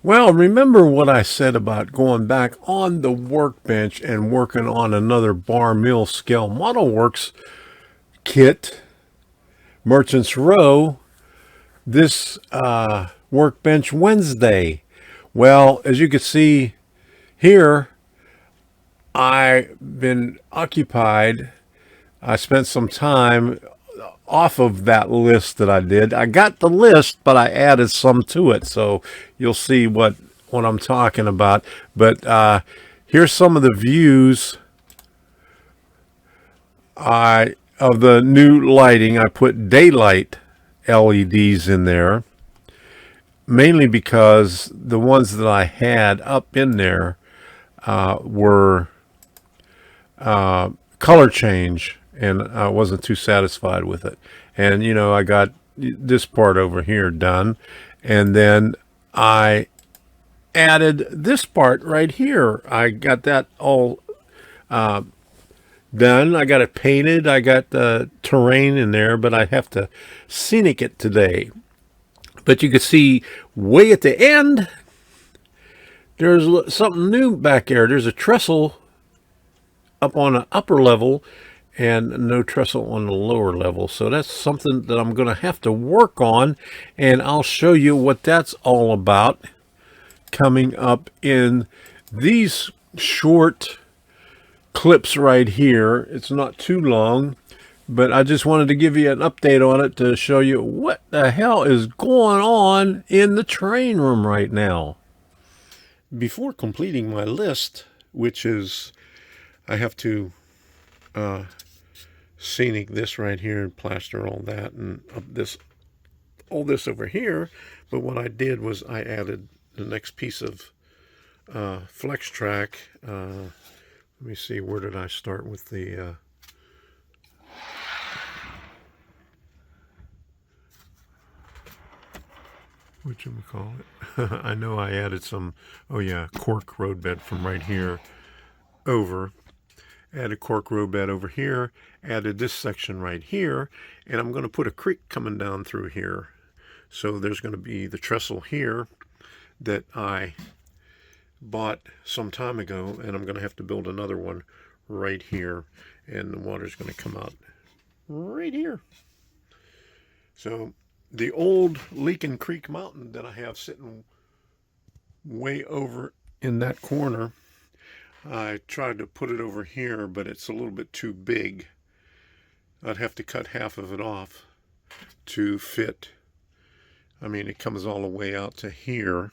Well, remember what I said about going back on the workbench and working on another bar mill scale model works kit, Merchant's Row, this Workbench Wednesday. Well, as you can see here, I've been occupied. I spent some time off of that list that I did. I got the list, but I added some to it, so you'll see what I'm talking about. But here's some of the views I of the new lighting. I put daylight LEDs in there, mainly because the ones that I had up in there were color change, and I wasn't too satisfied with it. And I got this part over here done, and then I added this part right here. I got that all done. I got it painted. I got the terrain in there, but I have to scenic it today. But you can see way at the end, there's something new back there. There's a trestle up on the upper level and no trestle on the lower level. So that's something that I'm going to have to work on, and I'll show you what that's all about coming up in these short clips right here. It's not too long, but I just wanted to give you an update on it to show you what the hell is going on in the train room right now. Before completing my list, which is I have to scenic this right here and plaster all that and all this over here. But what I did was I added the next piece of flex track. Let me see, where did I start with the whatchamacallit? I know I added some, oh yeah, cork road bed from right here over. Added cork road bed over here, added this section right here, and I'm going to put a creek coming down through here. So there's going to be the trestle here that I bought some time ago, and I'm going to have to build another one right here, and the water's going to come out right here. So the old Leakin Creek Mountain that I have sitting way over in that corner, I tried to put it over here, but it's a little bit too big. I'd have to cut half of it off to fit. I mean, it comes all the way out to here,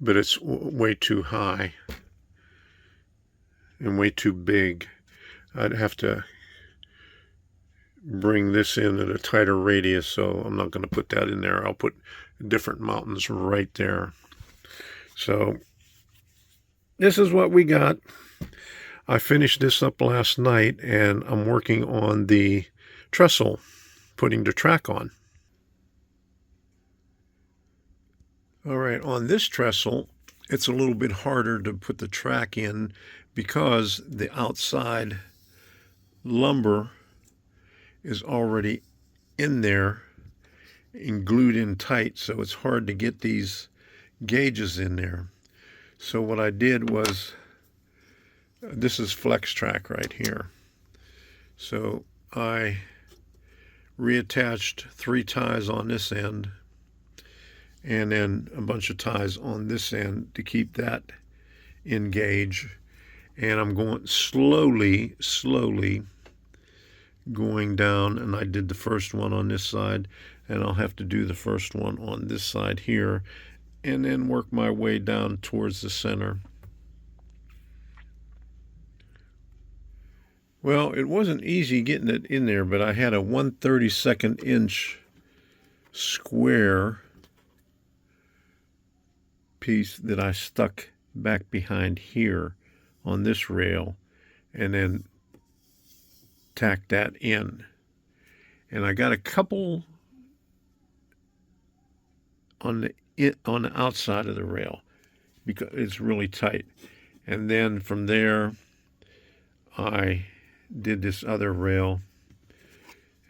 but it's way too high and way too big. I'd have to bring this in at a tighter radius, so I'm not going to put that in there. I'll put different mountains right there. So this is what we got. I finished this up last night, and I'm working on the trestle, putting the track on. All right, on this trestle, it's a little bit harder to put the track in because the outside lumber is already in there and glued in tight, so it's hard to get these gauges in there. So what I did was, this is flex track right here. So I reattached 3 ties on this end and then a bunch of ties on this end to keep that in gauge. And I'm going slowly going down, and I did the first one on this side, and I'll have to do the first one on this side here, and then work my way down towards the center. Well, it wasn't easy getting it in there, but I had a 1/32 inch square piece that I stuck back behind here on this rail, and then tacked that in. And I got a couple on the outside of the rail because it's really tight. And then from there, I did this other rail,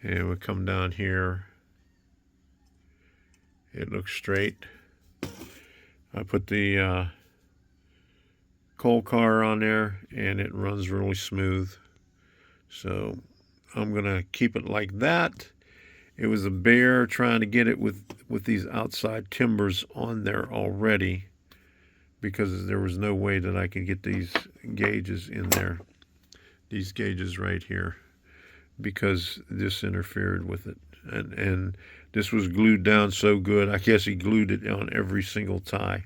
and it would come down here. It looks straight. I put the coal car on there, and it runs really smooth. So I'm going to keep it like that. It was a bear trying to get it with these outside timbers on there already, because there was no way that I could get these gauges in there. These gauges right here, because this interfered with it. And this was glued down so good, I guess he glued it on every single tie,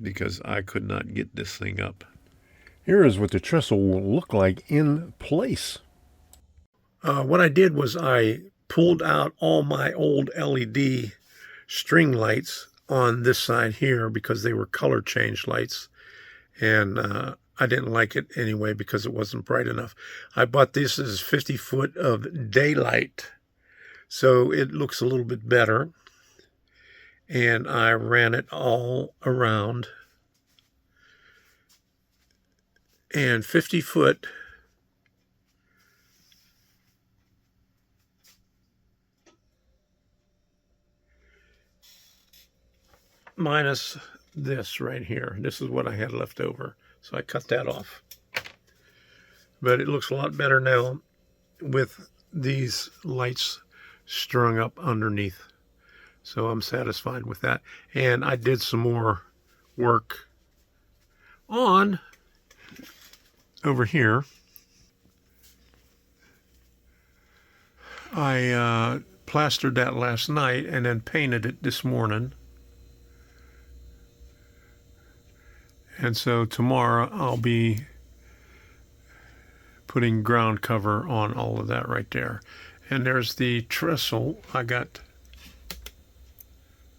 because I could not get this thing up. Here is what the trestle will look like in place. What I did was I pulled out all my old LED string lights on this side here, because they were color change lights, and I didn't like it anyway because it wasn't bright enough. I bought this as 50 foot of daylight, so it looks a little bit better, and I ran it all around. And 50 foot minus this right here. This is what I had left over, so I cut that off. But it looks a lot better now with these lights strung up underneath. So I'm satisfied with that. And I did some more work on over here. I plastered that last night and then painted it this morning. And so tomorrow I'll be putting ground cover on all of that right there. And there's the trestle. I got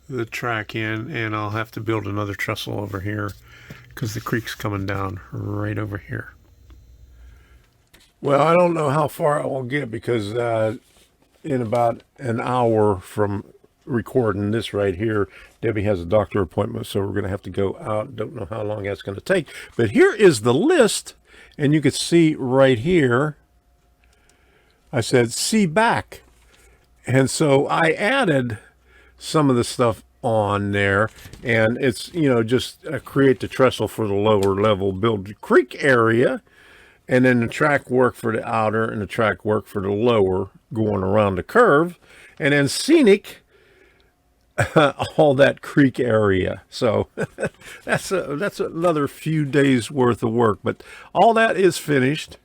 the track in, and I'll have to build another trestle over here because the creek's coming down right over here. Well, I don't know how far I will get, because in about an hour from recording this right here, Debbie has a doctor appointment, so we're going to have to go out. Don't know how long that's going to take. But here is the list, and you can see right here, I said, see back. And so I added some of the stuff on there, and it's, you know, just create the trestle for the lower level, build the creek area, and then the track work for the outer and the track work for the lower going around the curve, and then scenic all that creek area. So that's another few days worth of work, but all that is finished,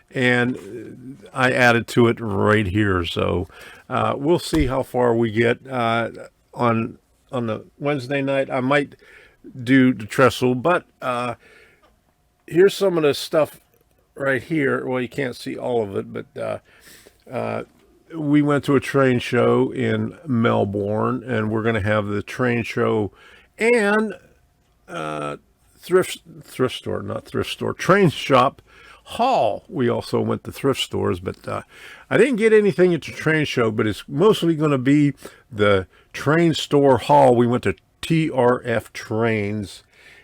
and I added to it right here. So we'll see how far we get. On the Wednesday night I might do the trestle, but here's some of the stuff right here. Well, you can't see all of it, but we went to a train show in Melbourne, and we're going to have the train show and train shop haul. We also went to thrift stores, but I didn't get anything at the train show, but it's mostly going to be the train store haul. We went to TRF Trains,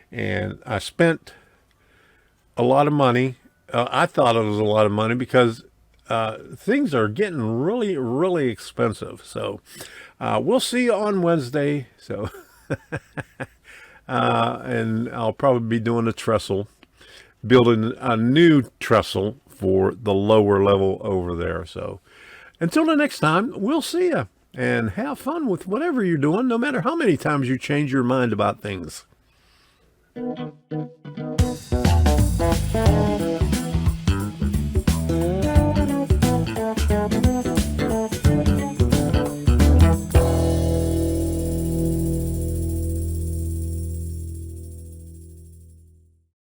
and I spent a lot of money. I thought it was a lot of money because things are getting really, really expensive. So we'll see you on Wednesday. So and I'll probably be doing a trestle, building a new trestle for the lower level over there. So until the next time, we'll see you, and have fun with whatever you're doing, no matter how many times you change your mind about things.